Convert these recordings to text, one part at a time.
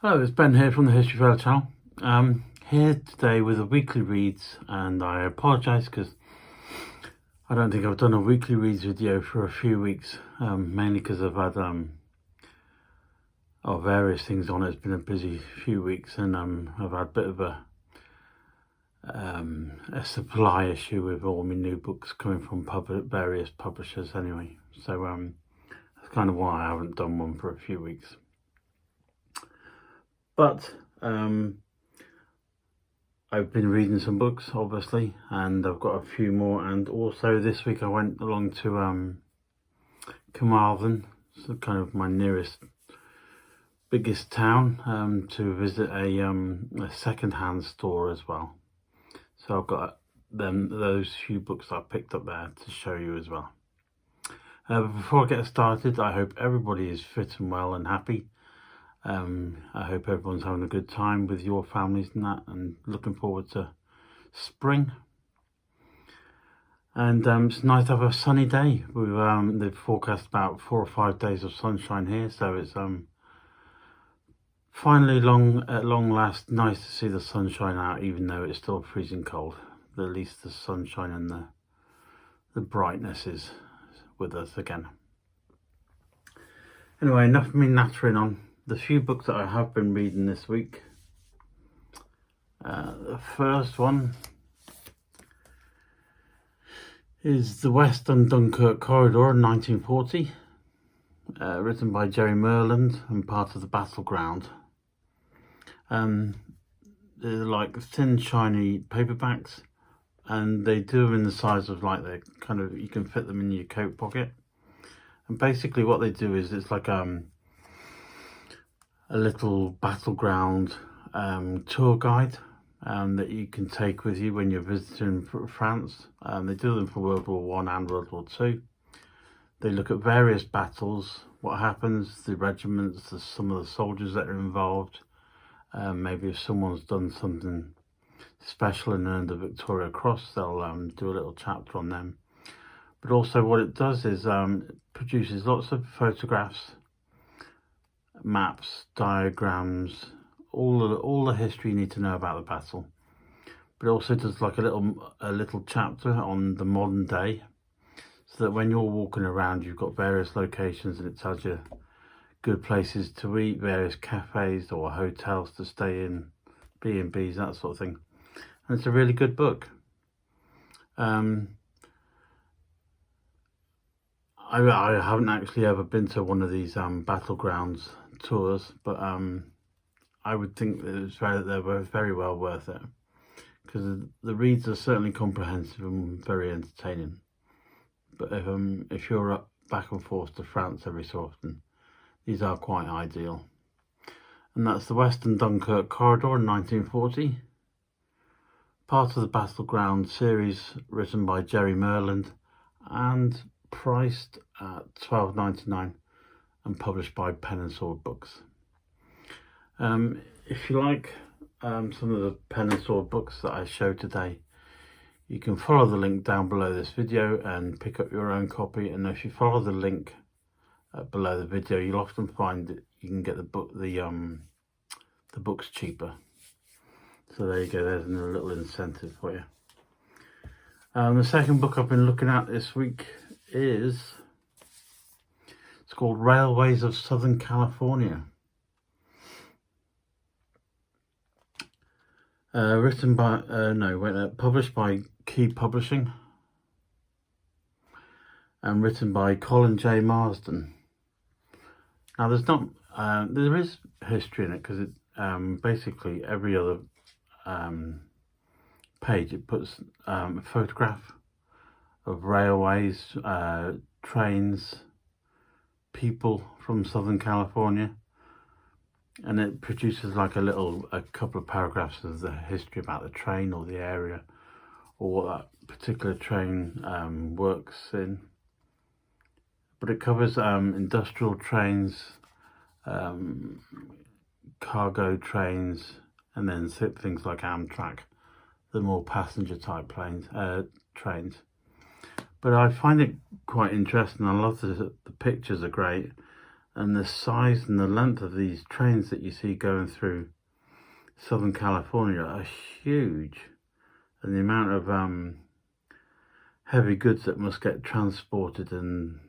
Hello, it's Ben here from the History Fella channel. Here today with the weekly reads, and I apologise because I don't think I've done a weekly reads video for a few weeks, mainly because I've had various things on. It's been a busy few weeks, and I've had a bit of a supply issue with all my new books coming from various publishers anyway. So that's kind of why I haven't done one for a few weeks. But I've been reading some books, obviously, and I've got a few more. And also this week I went along to Carmarthen, so kind of my biggest town, to visit a second-hand store as well. So I've got those few books I picked up there to show you as well. Before I get started, I hope everybody is fit and well and happy. I hope everyone's having a good time with your families and that, and looking forward to spring. And it's nice to have a sunny day. They've forecast about 4 or 5 days of sunshine here, so it's finally at long last nice to see the sunshine out, even though it's still freezing cold. At least the sunshine and the brightness is with us again. Anyway, enough of me nattering on. The few books that I have been reading this week. The first one is The Western Dunkirk Corridor in 1940, written by Jerry Merland and part of the Battleground. They're like thin, shiny paperbacks, and they do them in the size of like they're kind of, you can fit them in your coat pocket. And basically what they do is it's like a little battleground tour guide that you can take with you when you're visiting France. They do them for World War I and World War II. They look at various battles, what happens, the regiments, some of the soldiers that are involved. Maybe if someone's done something special and earned a Victoria Cross, they'll do a little chapter on them. But also what it does is it produces lots of photographs, maps, diagrams, all the history you need to know about the battle. But it also does like a little chapter on the modern day, so that when you're walking around, you've got various locations, and it tells you good places to eat, various cafes or hotels to stay in, B&Bs, that sort of thing. And it's a really good book. I haven't actually ever been to one of these battlegrounds tours, but I would think that they were very well worth it, because the reads are certainly comprehensive and very entertaining. But if you're up back and forth to France every so often, these are quite ideal. And that's The Western Dunkirk Corridor in 1940, part of the Battleground series written by Jerry Merland and priced at $12.99 and published by Pen and Sword Books. If you like some of the Pen and Sword books that I showed today, you can follow the link down below this video and pick up your own copy. And if you follow the link below the video, you'll often find that you can get the books cheaper. So there you go, there's a little incentive for you. The second book I've been looking at this week it's called Railways of Southern California. Published by Key Publishing and written by Colin J. Marsden. Now there is history in it, because it basically every other page it puts a photograph of railways, trains, people from Southern California, and it produces like a couple of paragraphs of the history about the train or the area, or what that particular train works in. But it covers industrial trains, cargo trains, and then things like Amtrak, the more passenger type trains. But I find it quite interesting. I love the pictures are great, And the size and the length of these trains that you see going through Southern California are huge. And the amount of heavy goods that must get transported and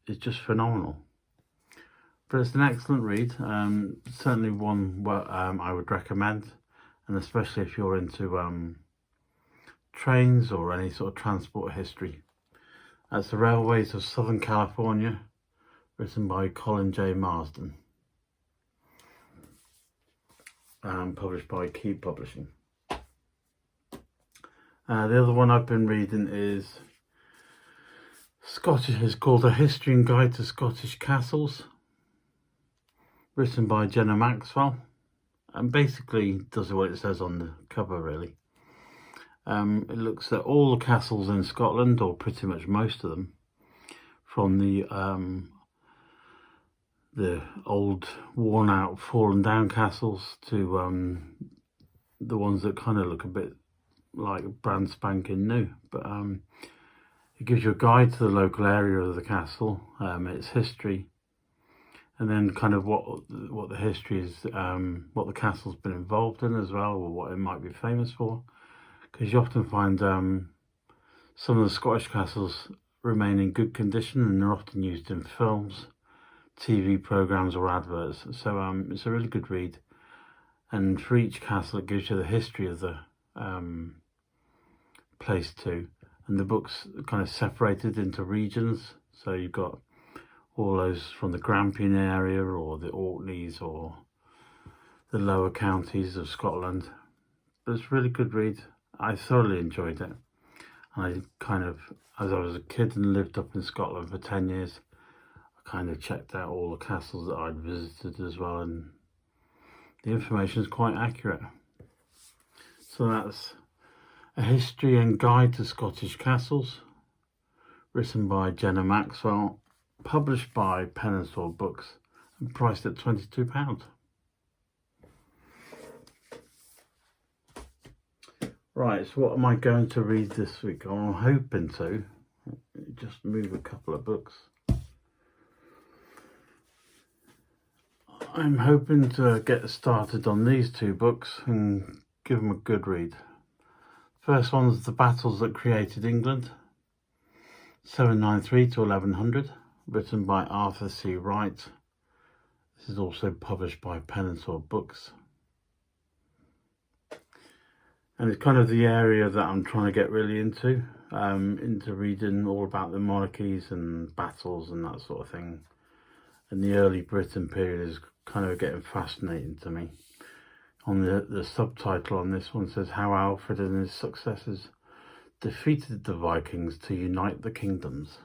is just phenomenal. But it's an excellent read, certainly one I would recommend, and especially if you're into trains or any sort of transport history. That's The Railways of Southern California, written by Colin J. Marsden, published by Keep Publishing. The other one I've been reading is called A History and Guide to Scottish Castles, written by Jenna Maxwell, and basically does what it says on the cover, really. It looks at all the castles in Scotland, or pretty much most of them, from the old, worn-out, fallen-down castles to the ones that kind of look a bit like brand spanking new. But it gives you a guide to the local area of the castle, its history, and then kind of what the history is, what the castle's been involved in as well, or what it might be famous for. Because you often find some of the Scottish castles remain in good condition, and they're often used in films, TV programmes or adverts. So it's a really good read. And for each castle, it gives you the history of the place too. And the book's kind of separated into regions. So you've got all those from the Grampian area, or the Orkneys, or the lower counties of Scotland. But it's a really good read. I thoroughly enjoyed it. And I kind of, as I was a kid and lived up in Scotland for 10 years, I kind of checked out all the castles that I'd visited as well, and the information is quite accurate. So that's A History and Guide to Scottish Castles, written by Jenna Maxwell, published by Pen and Sword Books, and priced at £22. Right, so what am I going to read this week? I'm hoping to just move a couple of books. I'm hoping to get started on these two books and give them a good read. First one's The Battles That Created England, 793 to 1100, written by Arthur C. Wright. This is also published by Pen and Sword Books. And it's kind of the area that I'm trying to get really into reading all about the monarchies and battles and that sort of thing. And the early Britain period is kind of getting fascinating to me. On the subtitle on this one says, How Alfred and his successors defeated the Vikings to unite the kingdoms.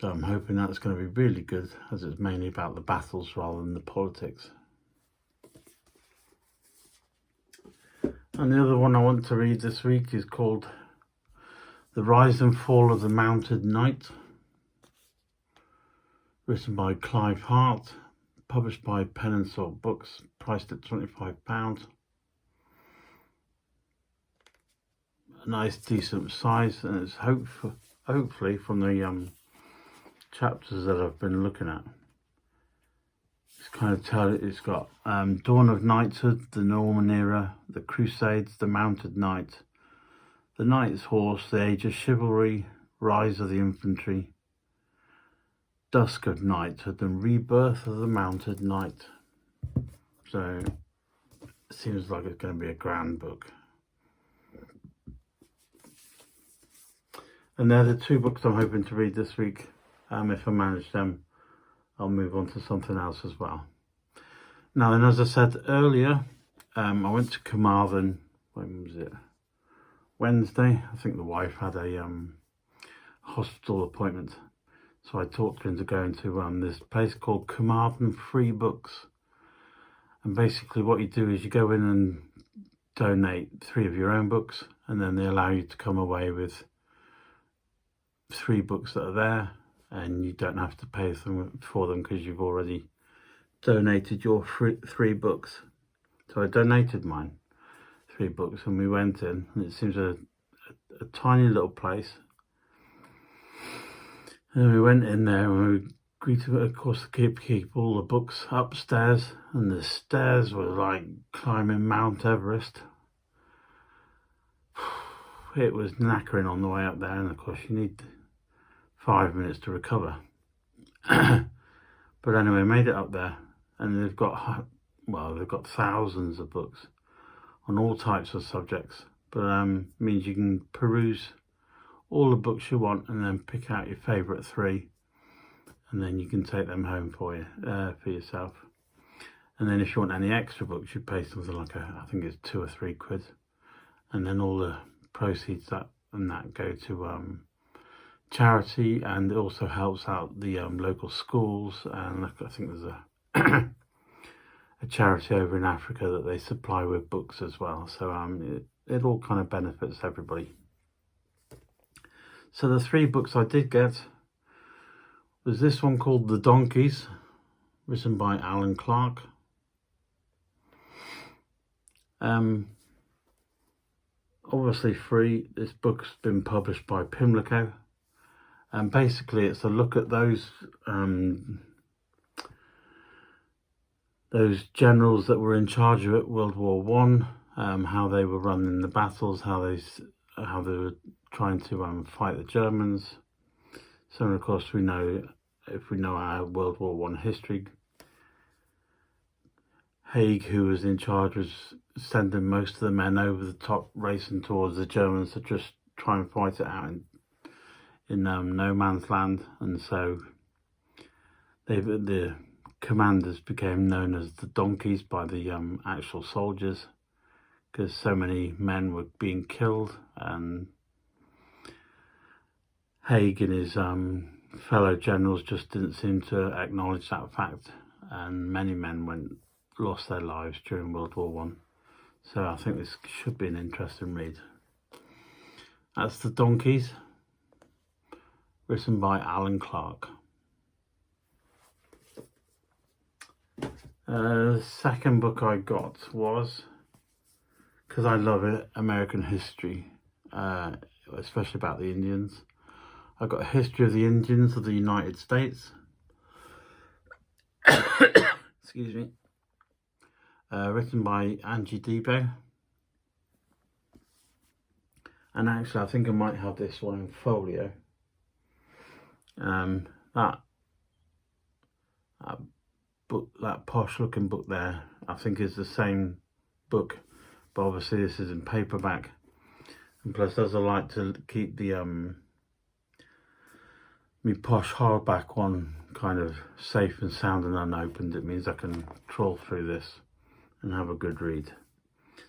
So I'm hoping that's going to be really good, as it's mainly about the battles rather than the politics. And the other one I want to read this week is called The Rise and Fall of the Mounted Knight, written by Clive Hart, published by Pen and Sword Books, priced at £25. A nice decent size, and it's hopefully from the chapters that I've been looking at. It's got Dawn of Knighthood, the Norman Era, the Crusades, the Mounted Knight, the Knight's Horse, the Age of Chivalry, Rise of the Infantry, Dusk of Knighthood, and Rebirth of the Mounted Knight. So it seems like it's going to be a grand book. And they're the two books I'm hoping to read this week. If I manage them, I'll move on to something else as well. Now, and as I said earlier, I went to Carmarthen, when was it? Wednesday. I think the wife had a hospital appointment. So I talked her into going to this place called Carmarthen Free Books. And basically what you do is you go in and donate 3 of your own books, and then they allow you to come away with 3 books that are there, and you don't have to pay for them because you've already donated your 3 books. So I donated mine, 3 books, and we went in, and it seems a tiny little place. And we went in there and we agreed to, of course, keep all the books upstairs, and the stairs were like climbing Mount Everest. It was knackering on the way up there, and of course you need 5 minutes to recover. But anyway, made it up there, and they've got thousands of books on all types of subjects. But means you can peruse all the books you want, and then pick out your favourite 3, and then you can take them home for yourself. And then if you want any extra books, you pay something like I think it's 2 or 3 quid, and then all the proceeds that go to charity, and it also helps out the local schools. And I think there's a a charity over in Africa that they supply with books as well. So it all kind of benefits everybody. So the 3 books I did get was this one called The Donkeys, written by Alan Clark. Obviously free. This book's been published by Pimlico, and basically it's a look at those generals that were in charge of it, World War One, how they were running the battles, how they were trying to fight the Germans. So of course if we know our World War One history, Haig, who was in charge, was sending most of the men over the top, racing towards the Germans to just try and fight it out in no man's land. And so the commanders became known as the donkeys by the actual soldiers, because so many men were being killed, and Haig and his fellow generals just didn't seem to acknowledge that fact, and many men lost their lives during World War One. So I think this should be an interesting read. That's The Donkeys, written by Alan Clark. The second book I got was, because I love it, American history, especially about the Indians. I got A History of the Indians of the United States. Excuse me. Written by Angie Debo. And actually I think I might have this one in folio. That posh looking book there, I think is the same book, but obviously this is in paperback. And plus, as I like to keep the me posh hardback one kind of safe and sound and unopened, it means I can trawl through this and have a good read.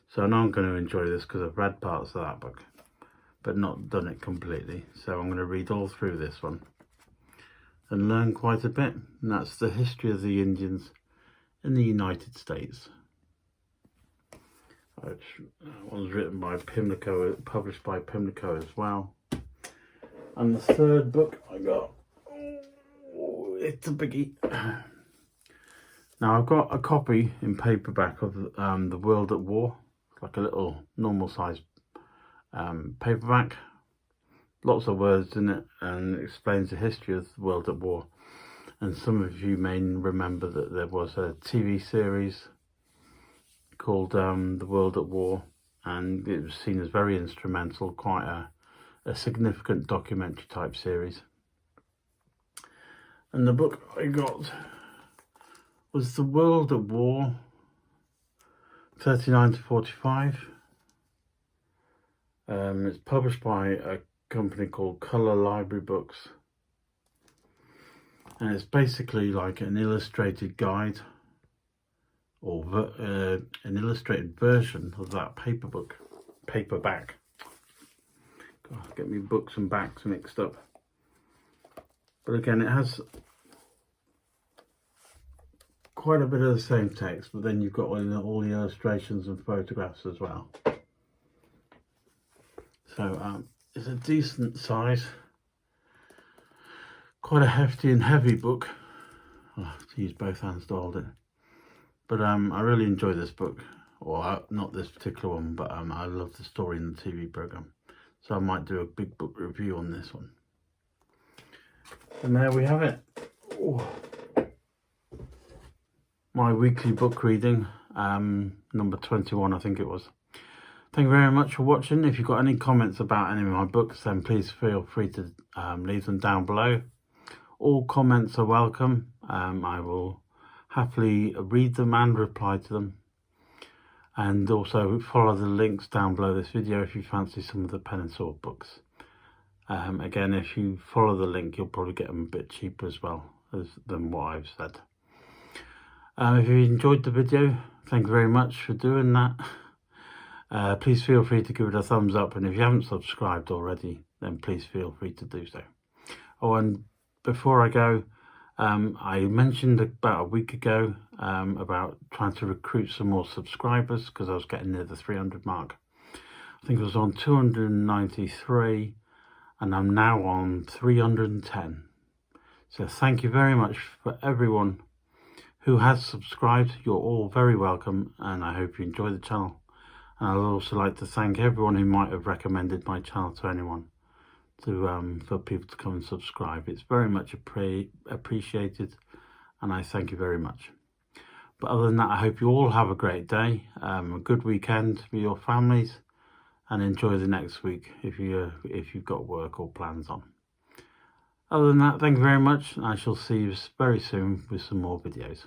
So I know I'm going to enjoy this because I've read parts of that book, but not done it completely. So I'm going to read all through this one and learn quite a bit. And that's The History of the Indians in the United States. Which was written by Pimlico, published by Pimlico as well. And the third book I got, it's a biggie. Now I've got a copy in paperback of The World at War, like a little normal size paperback. Lots of words in it, and it explains the history of the World at War. And some of you may remember that there was a TV series called The World at War, and it was seen as very instrumental, quite a significant documentary type series. And the book I got was The World at War 39 to 45. It's published by a company called Colour Library Books, and it's basically like an illustrated guide, or an illustrated version of that paperback. God, get me books and backs mixed up. But again, it has quite a bit of the same text, but then you've got all the illustrations and photographs as well. So it's a decent size, quite a hefty and heavy book. I have to use both hands to hold it. But I really enjoy this book, or not this particular one, but I love the story in the TV program. So I might do a big book review on this one. And there we have it. my weekly book reading, number 21 I think it was. Thank you very much for watching. If you've got any comments about any of my books, then please feel free to leave them down below. All comments are welcome. I will happily read them and reply to them. And also follow the links down below this video if you fancy some of the pen and sword books. Again, if you follow the link, you'll probably get them a bit cheaper as well than what I've said. If you enjoyed the video, thank you very much for doing that. Please feel free to give it a thumbs up, and if you haven't subscribed already, then please feel free to do so. Oh, and before I go, I mentioned about a week ago about trying to recruit some more subscribers because I was getting near the 300 mark. I think it was on 293 and I'm now on 310. So thank you very much for everyone who has subscribed. You're all very welcome, and I hope you enjoy the channel. And I'd also like to thank everyone who might have recommended my channel to anyone, for people to come and subscribe. It's very much appreciated, and I thank you very much. But other than that, I hope you all have a great day, a good weekend with your families, and enjoy the next week if you've got work or plans on. Other than that, thank you very much, and I shall see you very soon with some more videos.